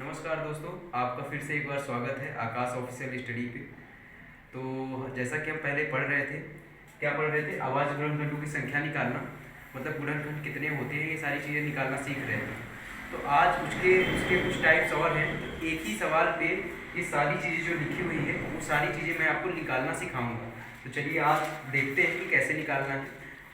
नमस्कार दोस्तों, आपका फिर से एक बार स्वागत है आकाश ऑफिशियल स्टडी पे। तो जैसा कि हम पहले पढ़ रहे थे, क्या पढ़ रहे थे? आवाज़ गुणनखंडों की संख्या निकालना, मतलब गुणनखंड कितने होते हैं, ये सारी चीज़ें निकालना सीख रहे हैं। तो आज उसके उसके कुछ टाइप्स और हैं। तो एक ही सवाल पे ये सारी चीज़ें जो लिखी हुई है वो सारी चीज़ें मैं आपको निकालना सिखाऊंगा। तो चलिए आज देखते हैं कि कैसे निकालना है।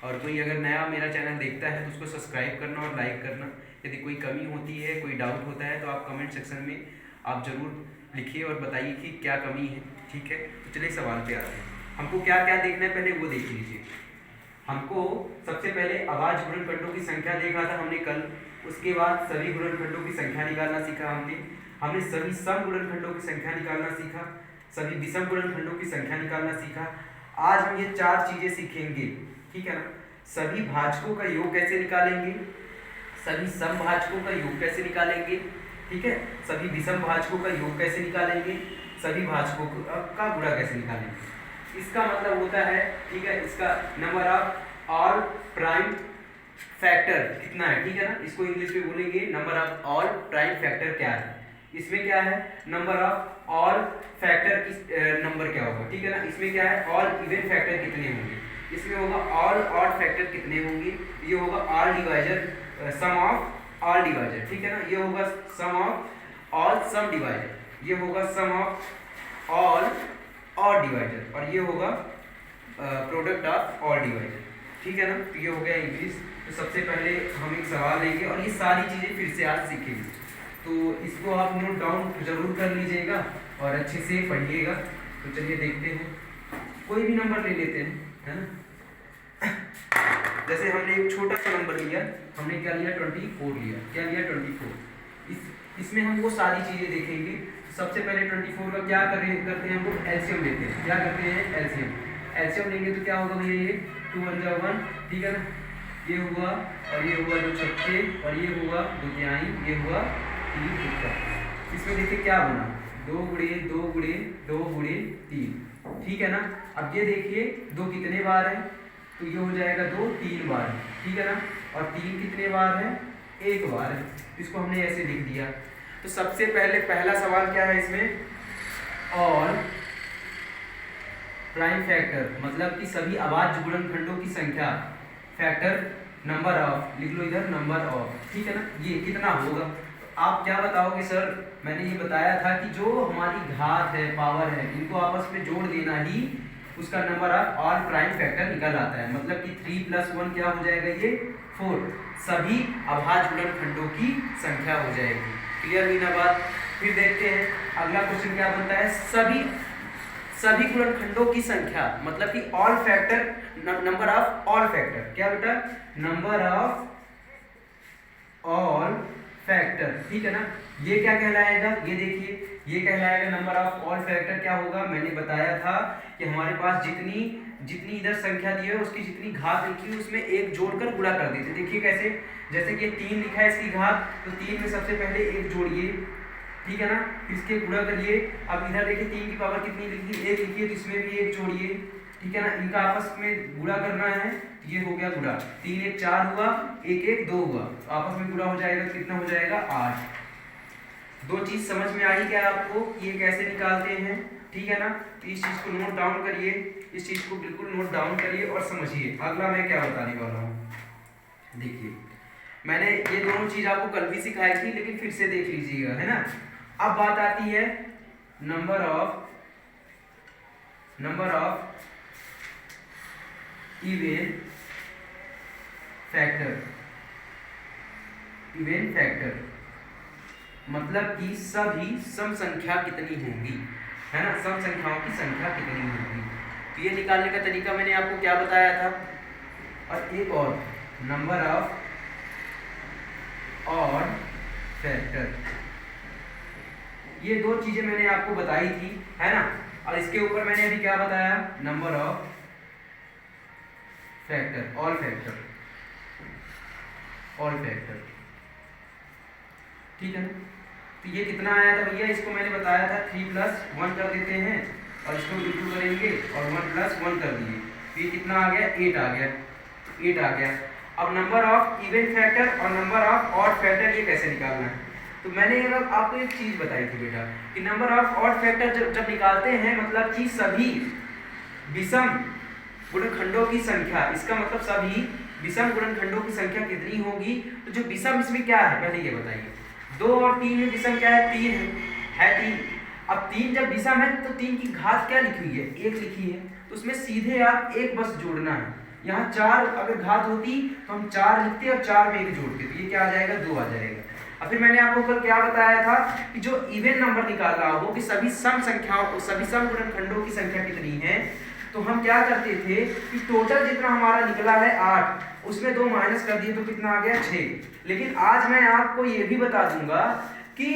और कोई अगर नया मेरा चैनल देखता है तो उसको सब्सक्राइब करना और लाइक करना। यदि कोई कमी होती है, कोई डाउट होता है तो आप कमेंट सेक्शन में आप ज़रूर लिखिए और बताइए कि क्या कमी है। ठीक है, तो चलिए सवाल पे आते हैं। हमको क्या क्या देखना है पहले वो देख लीजिए। हमको सबसे पहले आवाज़ गुणनखंडों की संख्या देखा था हमने कल। उसके बाद सभी गुणनखंडों की संख्या निकालना सीखा हमने सभी सम गुणनखंडों की संख्या निकालना सीखा, सभी विषम गुणनखंडों की संख्या निकालना सीखा। आज हम ये चार चीज़ें सीखेंगे, ठीक है ना। सभी भाजकों का योग कैसे निकालेंगे, सभी समभाजकों का योग कैसे निकालेंगे, ठीक है, सभी विषम भाजकों का योग कैसे निकालेंगे, सभी भाजकों का गुणा कैसे निकालेंगे। इसका मतलब होता है, ठीक है, इसका number of all prime factor कितना है, ठीक है ना। इसको इंग्लिश में बोलेंगे number of all prime factor क्या है। इसमें क्या है, नंबर ऑफ ऑल फैक्टर की नंबर क्या होगा, ठीक है ना। इसमें क्या है, ऑल इवन फैक्टर कितने होंगे। इसमें होगा ऑल ऑड फैक्टर कितने होंगे। ये होगा all divisor, sum of all divisor, ठीक है ना। ये होगा sum of all sum divisor, ये होगा sum of all odd divisor, और ये होगा प्रोडक्ट ऑफ ऑल डिवाइजर, ठीक है ना। तो ये हो गया इंग्लिश। तो सबसे पहले हम एक सवाल लेंगे और ये सारी चीज़ें फिर से आज सीखेंगे। तो इसको आप नोट डाउन जरूर कर लीजिएगा और अच्छे से पढ़िएगा। तो चलिए देखते हैं, कोई भी नंबर ले लेते हैं, है ना। जैसे हमने एक छोटा सा नंबर लिया, हमने क्या लिया, 24 लिया। क्या लिया, 24। इसमें हम वो सारी चीज़ें देखेंगे। सबसे पहले 24 का क्या करते हैं, हम लोग एलसीएम लेते हैं। क्या करते हैं, एलसीएम लेंगे तो क्या होगा भैया, ये 2 1 जा 1, ठीक है ना। ये हुआ और ये हुआ 2 छक्के, और ये हुआ 2 तिहाई, ये हुआ 3 तुक्का। इसमें देखिए क्या बना, 2 गुणे 2 गुणे 2 गुणे 3, ठीक है ना। अब ये देखिए 2 कितने बार है, तो ये हो जाएगा 2 3 बार, ठीक है ना। और 3 कितने बार है, 1 बार है। इसको हमने ऐसे लिख दिया। तो सबसे पहले पहला सवाल क्या है इसमें, ऑल प्राइम फैक्टर, मतलब कि सभी अभाज्य गुणनखंडों की संख्या, फैक्टर नंबर ऑफ, लिख लो इधर नंबर ऑफ, ठीक है ना। ये कितना होगा, तो आप क्या बताओगे, सर मैंने ये बताया था कि जो हमारी घात है, पावर है, इनको आपस में जोड़ देना ही उसका number of all prime factor निकल आता है। मतलब कि 3 + 1 क्या हो जाएगा, ये 4, सभी अभाज्य गुणनखंडों की संख्या हो जाएगी। क्लियर हुई ना बात। फिर देखते हैं अगला क्वेश्चन क्या बनता है, सभी गुणनखंडों की संख्या, मतलब कि all factor, number of all factor, क्या बेटा, नंबर ऑफ ऑल फैक्टर, ठीक है ना। ये क्या कहलाएगा, ये देखिए ये कहलाएगा नंबर ऑफ ऑल फैक्टर। क्या होगा, मैंने बताया था कि हमारे पास जितनी इधर संख्या दी है उसकी जितनी घात लिखी है उसमें एक जोड़कर गुणा कर देते। देखिए कैसे, जैसे कि 3 लिखा है इसकी घात, तो 3 में सबसे पहले एक जोड़िए, ठीक है ना, इसके गुणा करिए। अब इधर देखिए 3 की पावर कितनी लिखी, 1 लिखी है, तो इसमें भी एक जोड़िए, ठीक है ना। इनका आपस में गुणा करना है, ये हो गया गुणा, 3 1 4 हुआ, 1 1 2 हुआ, तो आपस में गुणा हो जाएगा, कितना हो जाएगा 8। दो चीज समझ में आई क्या आपको, ये कैसे निकालते हैं, ठीक है ना। तो इस चीज को नोट डाउन करिए, इस चीज को बिल्कुल नोट डाउन करिए और समझिए अगला मैं क्या बताने वाला हूँ। देखिए मैंने ये दोनों चीज आपको कल भी सिखाई थी, लेकिन फिर से देख लीजिएगा, है ना। अब बात आती है नंबर ऑफ इवन फैक्टर, मतलब कि सभी सम संख्या कितनी होंगी, है ना, सम संख्याओं की संख्या कितनी होगी। तो ये निकालने का तरीका मैंने आपको क्या बताया था। और एक और, नंबर ऑफ ऑड फैक्टर, ये 2 चीजें मैंने आपको बताई थी, है ना। और इसके ऊपर मैंने अभी क्या बताया, number of factor, all factor, ठीक है ना। तो ये कितना आया था भैया, इसको मैंने बताया था 3 + 1 कर देते हैं और इसको इंटू करेंगे और 1 + 1 कर दिए, तो ये कितना आ गया, 8 आ गया, 8 आ गया। अब नंबर ऑफ इवन फैक्टर और नंबर ऑफ ऑड फैक्टर ये कैसे निकालना है, तो मैंने अब आपको एक चीज बताई थी बेटा कि नंबर ऑफ ऑड फैक्टर जब निकालते हैं मतलब कि सभी विषम गुणनखंडों की संख्या, इसका मतलब सभी विषम गुणनखंडों की संख्या कितनी होगी। तो जो विषम इसमें क्या है पहले ये बताइए, 2 और 3 में विषम क्या है, 3 है 3। अब 3 जब विषम है तो 3 की घात क्या लिखी हुई है, 1 लिखी है, तो उसमें सीधे आप 1 बस जोड़ना है। यहाँ 4 अगर घात होती तो हम 4 लिखते और 4 में 1 जोड़ते, तो ये क्या आ जाएगा, 2 आ जाएगा। और फिर मैंने आपको कल क्या बताया था कि जो इवन नंबर निकाल रहा हो कि सभी सम संख्याओं, सभी सम गुणनखंडों की संख्या कितनी है, तो हम क्या करते थे कि टोटल जितना हमारा निकला है 8, उसमें 2 माइनस कर दिए तो कितना आ गया, 6। लेकिन आज मैं आपको ये भी बता दूंगा कि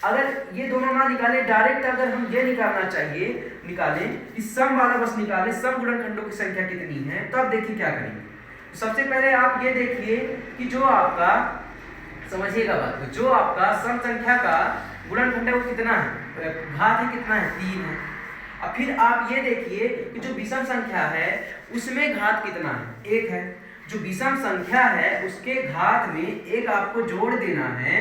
अगर ये दोनों ना निकाले, डायरेक्ट अगर हम ये निकालें कि सम वाला बस निकालें, सम गुणनखंडों की संख्या कितनी है, तो अब देखिए क्या करेंगे। तो सबसे पहले आप ये देखिए कि जो आपका, समझिएगा बात को, जो आपका सम संख्या का गुणनखंड है वो कितना है, घात है कितना है, 3 है। अब फिर आप ये देखिए कि जो विषम संख्या है उसमें घात कितना है, 1 है। जो विषम संख्या है उसके घात में 1 आपको जोड़ देना है,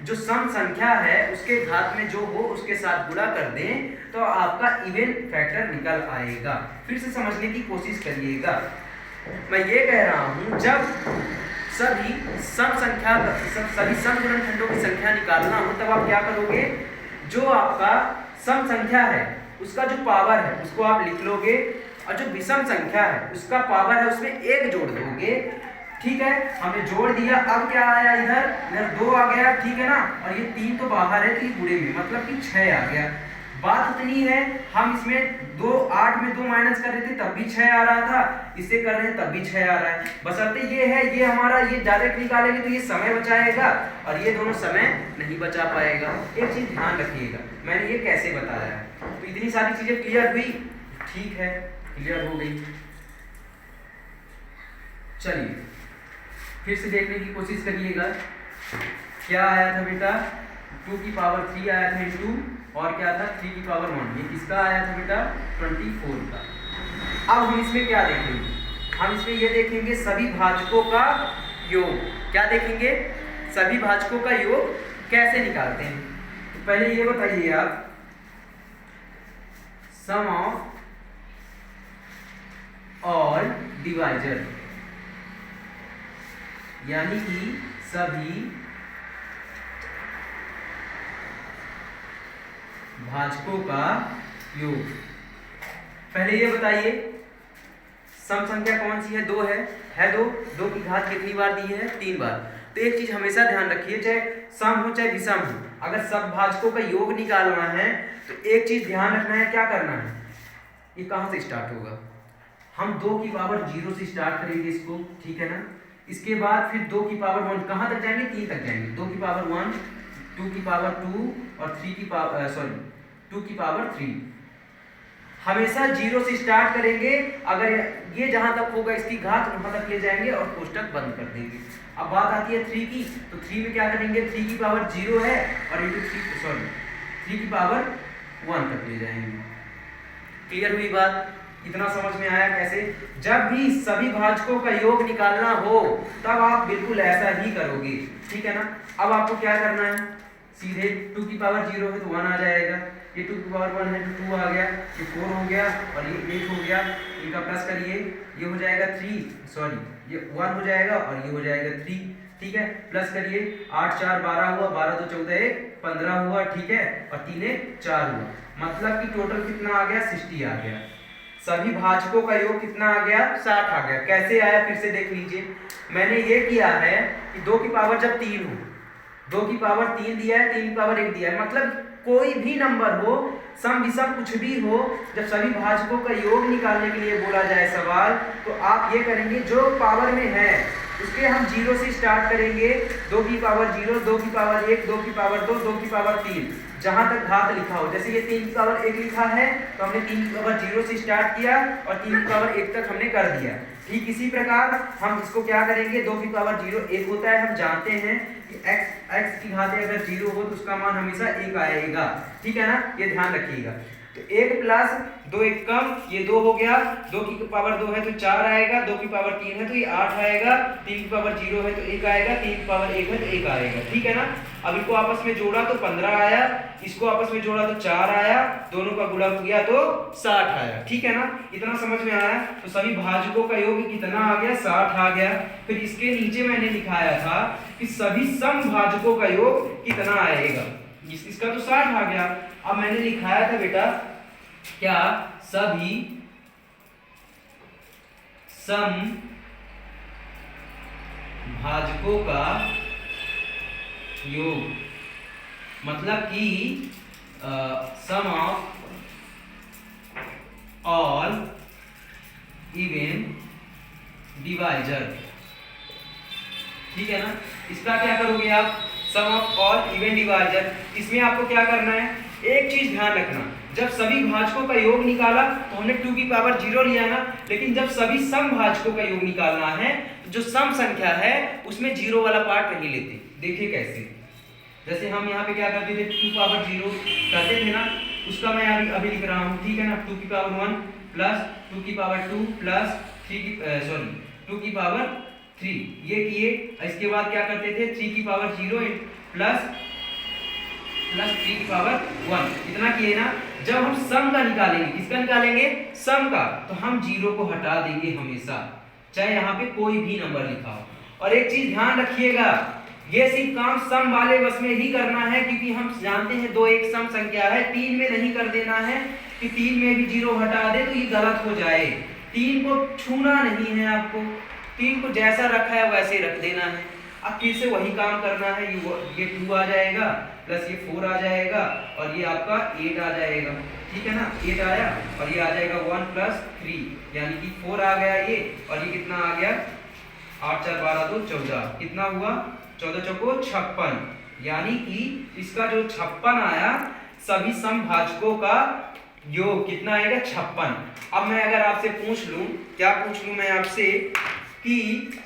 जो सम संख्या है उसके घात में जो हो उसके साथ गुणा कर दें तो आपका इवन फैक्टर निकल आएगा। फिर से समझने की कोशिश करिएगा। मैं ये कह रहा हूं जब सभी सम गुणनखंडों की संख्या निकालना हो तब आप क्या करोगे, जो आपका सम संख्या है उसका जो पावर है उसको आप लिख लोगे और जो विषम संख्या है उसका पावर है उसमें 1 जोड़ दोगे। ठीक है, हमने जोड़ दिया। अब क्या आया, इधर 2 आ गया, ठीक है ना, और ये 3 तो बाहर है तो ये गुणे में मतलब कि 6 आ गया। बात उतनी है, हम इसमें 8 में 2 माइनस कर रहे थे तब भी 6 आ रहा था, इससे कर रहे हैं तब भी 6 आ रहा है। बशर्ते ये है, ये हमारा ये डायरेक्ट निकालेंगे तो ये समय बचाएगा और ये दोनों समय नहीं बचा पाएगा। एक चीज ध्यान रखिएगा, मैंने ये कैसे बताया है। तो इतनी सारी चीजें क्लियर हुई, ठीक है, क्लियर हो गई। चलिए फिर से देखने की कोशिश करिएगा। क्या आया था बेटा, 2 की पावर 3 आया था इंटू, और क्या था 3 की पावर 1। ये किसका आया था बेटा, 24 का। अब हम इसमें क्या देखेंगे, हम इसमें ये देखेंगे सभी भाजकों का योग। क्या देखेंगे, सभी भाजकों का योग कैसे निकालते हैं। तो पहले ये बताइए आप, सम ऑफ ऑल डिवाइजर, यानी कि सभी भाजकों का योग। पहले ये बताइए सम संख्या कौन सी है, 2 है 2 की घात कितनी बार दी है, 3 बार। तो एक चीज हमेशा ध्यान रखिए, चाहे सम हो चाहे विषम हो, अगर सब भाजकों का योग निकालना है तो एक चीज ध्यान रखना है, क्या करना है, ये कहां से स्टार्ट होगा, हम 2 की पावर 0 से स्टार्ट करेंगे इसको, ठीक है ना। इसके बाद फिर 2 की पावर 1 कहां तक जाएंगे, 3 तक जाएंगे। 2 की पावर 1, 2 की पावर 2 और 2 की पावर 3। हमेशा 0 से स्टार्ट करेंगे, अगर ये जहां तक होगा इसकी घात वहां तक ले जाएंगे और कोष्टक बंद कर देंगे। अब बात आती है 3 की, तो 3 में क्या करेंगे, 3 की पावर 0 है और 3 की पावर 1 तक ले जाएंगे। क्लियर हुई बात, इतना समझ में आया कैसे। जब भी सभी भाजकों का योग निकालना हो तब आप बिल्कुल ऐसा ही करोगे, ठीक है ना। अब आपको क्या करना है, सीधे 2 की पावर 0 है तो 1 आ जाएगा, ये 2 की पावर 1 है तो 2 आ गया, ये 4 हो गया और ये 8 हो गया। इनका प्लस करिए, ये हो जाएगा 3, ये 1 हो जाएगा और ये हो जाएगा 3, ठीक है। प्लस करिए, 8 4 12 हुआ, 12 2 14 1 15 हुआ, ठीक है, और 3 1 4 हुआ, मतलब कि टोटल कितना आ गया, 60 आ गया। सभी भाजकों का योग कितना आ गया, 60 आ गया। कैसे आया फिर से देख लीजिए, मैंने ये किया है कि 2 की पावर जब 3 हो, 2 की पावर 3 दिया है, 3 की पावर 1 दिया है, मतलब कोई भी नंबर हो, सम विषम कुछ भी हो, जब सभी भाजकों का योग निकालने के लिए बोला जाए सवाल, तो आप ये करेंगे जो पावर में है उसके हम 0 से स्टार्ट करेंगे। 2 की पावर 0, 2 की पावर 1, 2 की पावर 2, 2 की पावर 3, जहां तक घात लिखा हो। जैसे ये 3 की पावर 1 लिखा है तो हमने 3 की पावर 0 से स्टार्ट किया और 3 की पावर 1 तक हमने कर दिया। ठीक इसी प्रकार हम इसको क्या करेंगे, 2 की पावर 0 1 होता है, हम जानते हैं कि x की घात अगर 0 हो तो उसका मान हमेशा 1 आएगा, ठीक है ना, ये ध्यान रखिएगा। तो 1 प्लस 2 एक कम, ये 2 हो गया, 2 की पावर 2 है तो 4 आएगा, 2 की पावर 3 है तो ये 8 आएगा, 3 की पावर 0 है तो 1 आएगा, 3 की पावर 1 है तो 1 आएगा, ठीक है ना। अब इनको आपस में जोड़ा तो 15 आया, इसको आपस में जोड़ा तो 4 आया, दोनों का गुणा किया तो 60 आया, ठीक है ना। इतना समझ में आया। तो सभी भाजकों का योग कितना आ गया, 60 आ गया। फिर इसके नीचे मैंने लिखाया था कि सभी समभाजकों का योग कितना आएगा, इसका तो 60 आ गया। अब मैंने लिखाया था बेटा क्या, सभी सम भाजकों का योग, मतलब कि सम ऑफ ऑल इवन डिवाइजर, ठीक है ना। इसका क्या करोगे आप, सम ऑफ ऑल इवन डिवाइजर। इसमें आपको क्या करना है, एक चीज ध्यान रखना, जब सभी भाजकों का योग निकाला तो हमने 2 की पावर 0 लिया ना, लेकिन जब सभी सम भाजकों का योग निकालना है तो जो सम संख्या है उसमें 0 वाला पार्ट नहीं लेते। देखिए कैसे, जैसे हम यहाँ पे क्या करते थे, 2 पावर 0 करते थे ना, उसका मैं अभी लिख रहा हूँ, ठीक है ना। 2 की पावर 1 प्लस 2 की पावर 2 प्लस 2 की पावर 3 ये किए। इसके बाद क्या करते थे, 3 की पावर 0 प्लस 3 की पावर 1, इतना किए ना। जब हम सम का निकालेंगे, किसका निकालेंगे, सम का, तो हम 0 को हटा देंगे हमेशा, चाहे यहाँ पे कोई भी नंबर लिखा हो। और एक चीज ध्यान रखिएगा, ये सिर्फ काम सम वाले बस में ही करना है, क्योंकि हम जानते हैं 2 एक सम संख्या है, 3 में नहीं कर देना है कि 3 में भी 0 हटा दे तो ये गलत हो जाए। 3 को छूना नहीं है आपको, 3 को जैसा रखा है वैसे रख देना है। अब फिर से वही काम करना है, ये 2 आ जाएगा प्लस ये 4 आ जाएगा और ये आपका 8 आ जाएगा, ठीक है ना। 8 आया और ये आ जाएगा 1 प्लस 3 यानी कि 4 आ गया ये, और ये कितना आ गया, 8 4 12 2 14, कितना हुआ, 14 चौको 56, यानी कि इसका जो 56 आया, सभी समभाजकों का योग कितना आएगा, 56। अब मैं अगर आपसे पूछ लूं, क्या पूछ लूं मैं आपसे कि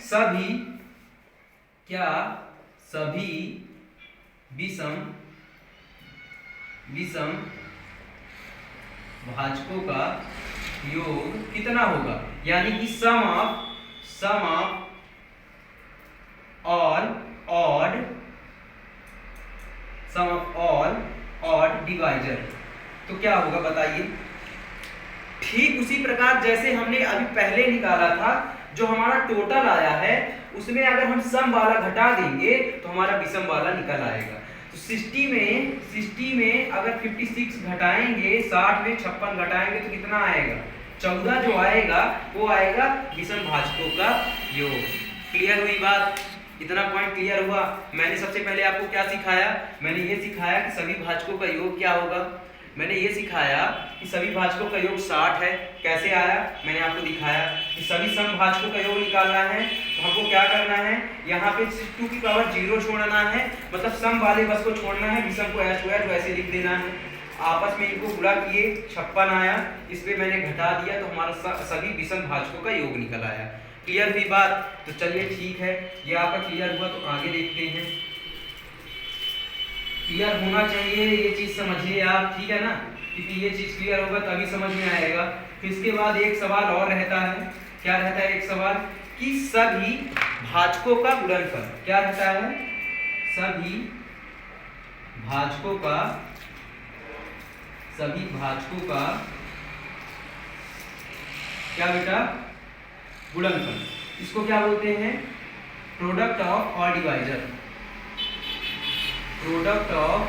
सभी विषम भाजकों का योग कितना होगा, यानी कि सम ऑफ ऑल ऑड डिवाइजर, तो क्या होगा बताइए। ठीक उसी प्रकार जैसे हमने अभी पहले निकाला था, जो हमारा टोटल आया है उसमें अगर हम सम वाला घटा देंगे तो हमारा विषम वाला निकल आएगा। तो 60 में अगर 56 घटाएंगे, 60 में 56 घटाएंगे तो कितना आएगा, 14 जो आएगा वो आएगा विषम भाजकों का योग। क्लियर हुई बात, इतना पॉइंट क्लियर हुआ। मैंने सबसे पहले आपको क्या सिखाया, मैंने ये सिखाया कि सभी भाजकों का योग क्या होगा, मैंने ये सिखाया कि सभी भाजकों का योग 60 है। कैसे आया, मैंने आपको दिखाया कि सभी समभाजकों का योग निकालना है तो हमको क्या करना है, यहाँ पे 2 की पावर 0 छोड़ना है, मतलब सम वाले बस को छोड़ना है, विषम को ऐश वैसे लिख देना है। आपस में इनको गुणा किए, 56 आया, इस पे मैंने घटा दिया तो हमारा सभी विषम भाजकों का योग निकल आया। क्लियर हुई बात, तो चलिए ठीक है, ये आपका क्लियर हुआ तो आगे देखते हैं। क्लियर होना चाहिए ये चीज, समझिए आप, ठीक है ना, क्योंकि ये चीज क्लियर होगा तभी समझ में आएगा। फिर इसके बाद एक सवाल और रहता है, क्या रहता है एक सवाल, कि सभी भाजकों का गुणनफल क्या रहता है, सभी भाजकों का क्या बेटा, गुणनफल। इसको क्या बोलते हैं, product of all divisor, product of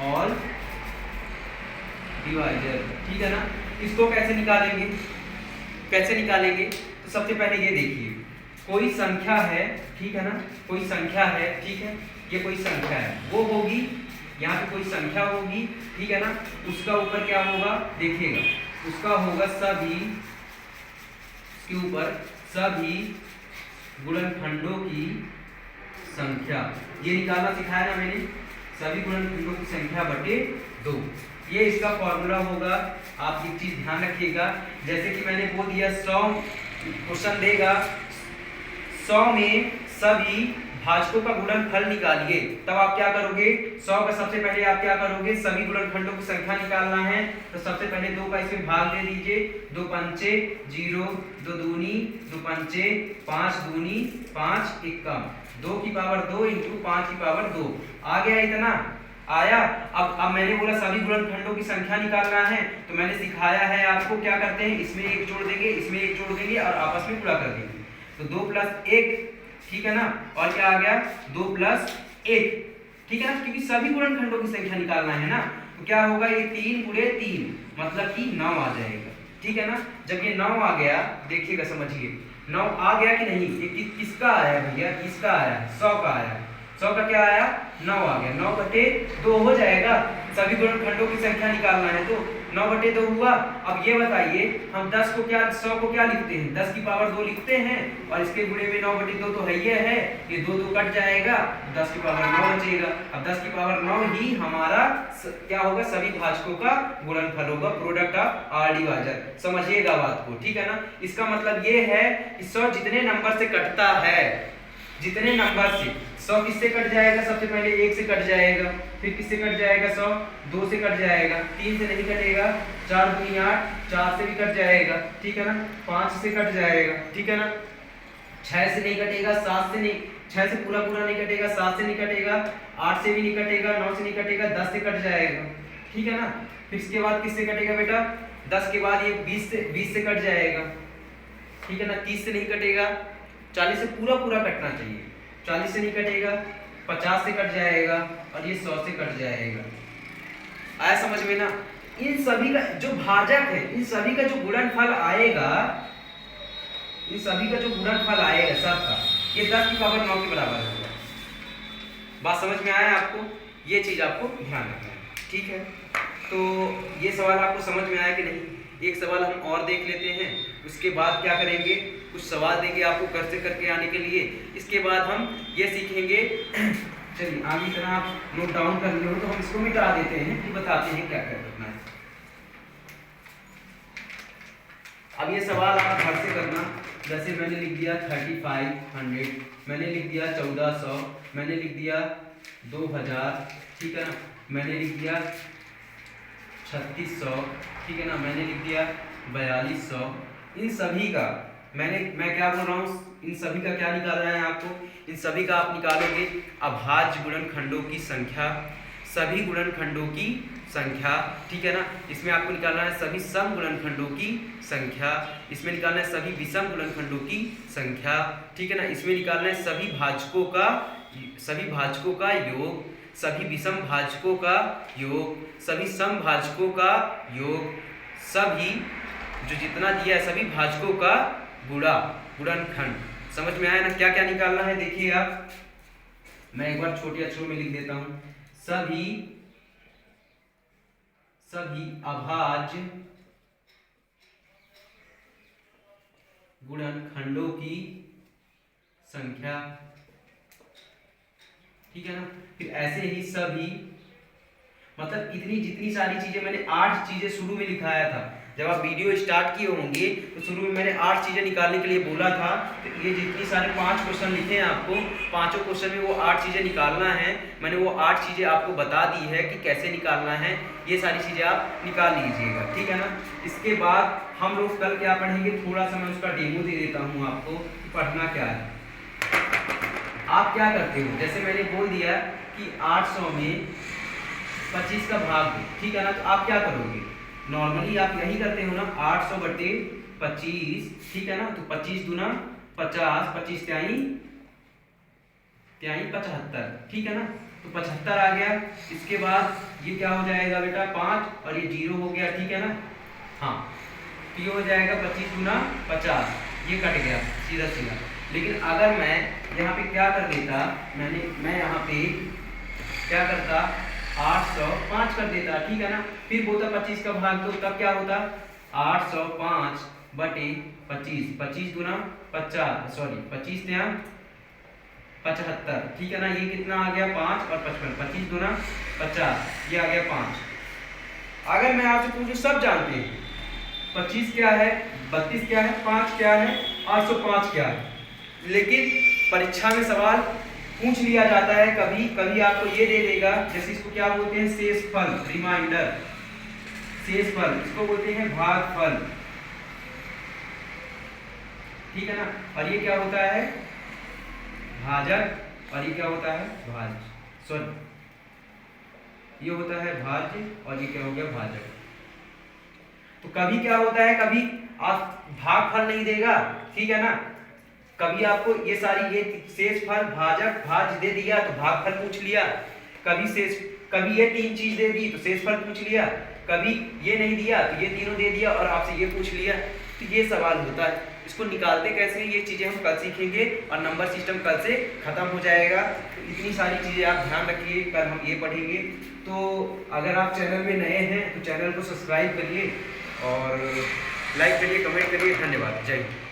all divisor, ठीक है ना। इसको कैसे निकालेंगे, तो सबसे पहले ये देखिए, कोई संख्या है, ठीक है ना, कोई संख्या है, ठीक है, ये कोई संख्या है, वो होगी, यहाँ पे कोई संख्या होगी, ठीक है ना, उसका ऊपर क्या होगा देखिएगा, उसका होगा सभी, इसके ऊपर सभी गुणनखंडों की संख्या, ये निकालना सिखाया ना मैंने, सभी गुणनखंडों की संख्या बटे 2, ये इसका फॉर्मूला होगा। आप एक चीज ध्यान रखिएगा, जैसे कि मैंने बोल दिया 100 क्वेश्चन देगा, 100 में सभी भाजकों का गुणनफल निकालिए, तब आप क्या करोगे, 100 का सबसे पहले आप क्या करोगे, सभी गुणनखंडों की संख्या निकालना है। तो सबसे पहले 2 का इसमें भाग दे दीजिए, 2 पंचे 0, 2 दूनी 2 पंचे 5 दूनी 5 इक्का, 2 की पावर 2 इंटू 5 की पावर 2 आ गया, इतना आया। अब मैंने बोला सभी गुणनखंडों की संख्या निकालना है, तो मैंने सिखाया है आपको क्या करते हैं, इसमें एक जोड़ देंगे, इसमें एक जोड़ देंगे और आपस में गुणा कर देंगे। तो 2 + 1, ठीक है ना, और क्या आ गया 2 + 1, ठीक है ना, क्योंकि सभी गुणनखंडों की संख्या निकालना है ना। तो क्या होगा, ये 3 × 3 मतलब कि 9 आ जाएगा, ठीक है ना। जब ये 9 आ गया, देखिएगा समझिए, 9 आ गया कि नहीं, ये किसका आया भैया, किसका आया, 100 का आया, 100 का क्या आया, 9 आ गया, 9/2 हो जाएगा। सभी गुणनखंडों की संख्या निकालना है तो 9/2 हुआ। अब ये बताइए, हम 10 को क्या, 100 को क्या लिखते हैं, 10 की पावर 2 लिखते हैं, और इसके गुणे में 9/2 तो है ये 2 कट जाएगा, 10 की पावर 9 बचेगा। अब 10 की पावर 9 ही हमारा क्या होगा, सभी भाजकों का गुणनफल होगा, प्रोडक्ट ऑफ आर डिवाइजर। समझिएगा बात को, ठीक है ना। इसका मतलब ये है कि 100 जितने नंबर से कटता है, जितने नंबर से 100 किससे कट जाएगा, सबसे पहले 1 से कट जाएगा, फिर किससे कट जाएगा 100, 2 से कट जाएगा, 3 से नहीं कटेगा, 4 दूनी 8, 4 से भी कट जाएगा, ठीक है ना, 5 से कट जाएगा, ठीक है ना, 6 से नहीं कटेगा, 7 से नहीं, 6 से पूरा नहीं कटेगा, 7 से नहीं कटेगा, 8 से भी नहीं कटेगा, 9 से नहीं कटेगा, 10 से कट जाएगा, ठीक है ना। फिर इसके बाद किससे कटेगा बेटा, 10 के बाद ये 20 से कट जाएगा, ठीक है ना, 30 से नहीं कटेगा, 40 से पूरा कटना चाहिए, 40 से नहीं कटेगा, 50 से कट जाएगा, और ये 100 से कट जाएगा। आया समझ में ना। इन सभी का जो भाजक है, इन सभी का जो गुणनफल आएगा, इन सभी का जो गुणनफल आएगा सबका, ये 10 की पावर 9 के बराबर होगा। बात समझ में आया आपको, ये चीज आपको ध्यान रखना है, ठीक है। तो ये सवाल आपको समझ में आया कि नहीं। एक सवाल हम और देख लेते हैं, उसके बाद क्या करेंगे, कुछ सवाल देंगे आपको घर से करके आने के लिए। इसके बाद हम ये सीखेंगे, चलिए आगे तरह आप नोट डाउन कर लिए हो तो हम इसको मिटा देते हैं, कि बताते हैं क्या क्या करना है। अब ये सवाल आप घर से करना, जैसे मैंने लिख दिया 3500, मैंने लिख दिया 1400, मैंने लिख दिया 2000, ठीक है ना, मैंने लिख दिया 3600, ठीक है ना, मैंने लिख दिया 4200। इन सभी का मैं क्या बोल रहा हूँ, इन सभी का क्या निकालना है आपको, इन सभी का आप निकालोगे अभाज्य गुणनखंडों की संख्या, सभी गुणनखंडों की संख्या, ठीक है ना। इसमें आपको निकालना है सभी सम गुणनखंडों की संख्या, इसमें निकालना है सभी विषम गुणनखंडों की संख्या, ठीक है ना। इसमें निकालना है सभी भाजकों का योग, सभी विषम भाजकों का योग, सभी सम भाजकों का योग, सभी जो जितना दिया है सभी भाजकों का गुणनखंड। समझ में आया ना क्या क्या निकालना है। देखिए आप, मैं एक बार छोटे अक्षरों में लिख देता हूं, सभी अभाज्य गुणनखंडों की संख्या, ठीक है ना। फिर ऐसे ही सभी, मतलब इतनी जितनी सारी चीजें मैंने 8 चीजें शुरू में लिखाया था, जब आप वीडियो स्टार्ट किए होंगे तो शुरू में मैंने 8 चीजें निकालने के लिए बोला था। तो ये जितनी सारे 5 क्वेश्चन लिखे हैं आपको, पांचों क्वेश्चन में वो 8 चीजें निकालना है। मैंने वो 8 चीजें आपको बता दी है कि कैसे निकालना है, ये सारी चीजें आप निकाल लीजिएगा, ठीक है ना। इसके बाद हम लोग कल क्या पढ़ेंगे, थोड़ा सा मैं उसका डेमो दे देता हूँ आपको, पढ़ना क्या है। आप क्या करते हो, जैसे मैंने बोल दिया कि 800 में 25 का भाग दो, ठीक है ना। तो आप क्या करोगे, नॉर्मली आप यही करते हो ना, 800/25, ठीक है ना। तो 25 दूना 50, 25 त्याई 75, ठीक है ना। तो 75 आ गया। इसके बाद ये क्या हो जाएगा बेटा 5, और ये 0 हो गया, ठीक है ना। हाँ, तो ये हो जाएगा 25 दूना 50, ये कट गया सीधा सीधा। लेकिन अगर मैं यहाँ पे क्या कर देता, मैं यहाँ पे क्या करता, 805 कर देता, ठीक है ना। फिर बोलता 25 का भाग दो, तब क्या होता 805/25, 25 दूना 50, सॉरी 25 त्या 75, ठीक है ना। ये कितना आ गया 5 और 55, 25 दूना 50, ये आ गया 5। अगर मैं आपसे पूछूं, सब जानते हैं 25 क्या है, 32 क्या है, 5 क्या है, 805 क्या है, लेकिन परीक्षा में सवाल पूछ लिया जाता है। कभी कभी आपको ये दे देगा, जैसे इसको क्या बोलते हैं, शेषफल, रिमाइंडर, शेषफल, इसको बोलते हैं भागफल, ठीक है ना। और ये क्या होता है, भाजक, और ये क्या होता है, भाज्य, सॉरी ये होता है भाज्य और ये क्या हो गया, भाजक। तो कभी क्या होता है, कभी आप भागफल नहीं देगा, ठीक है ना, कभी आपको ये सारी ये शेषफल, भाजक, भाज्य दे दिया तो भागफल पूछ लिया, कभी ये तीन चीज दे दी तो शेषफल पूछ लिया, कभी ये नहीं दिया तो ये तीनों दे दिया और आपसे ये पूछ लिया। तो ये सवाल होता है, इसको निकालते कैसे हैं ये चीजें हम कल सीखेंगे और नंबर सिस्टम कल से खत्म हो जाएगा। तो इतनी सारी चीजें आप ध्यान रखिए, कल हम ये पढ़ेंगे। तो अगर आप चैनल में नए हैं तो चैनल को सब्सक्राइब करिए और लाइक करिए, कमेंट करिए। धन्यवाद, जय हिंद।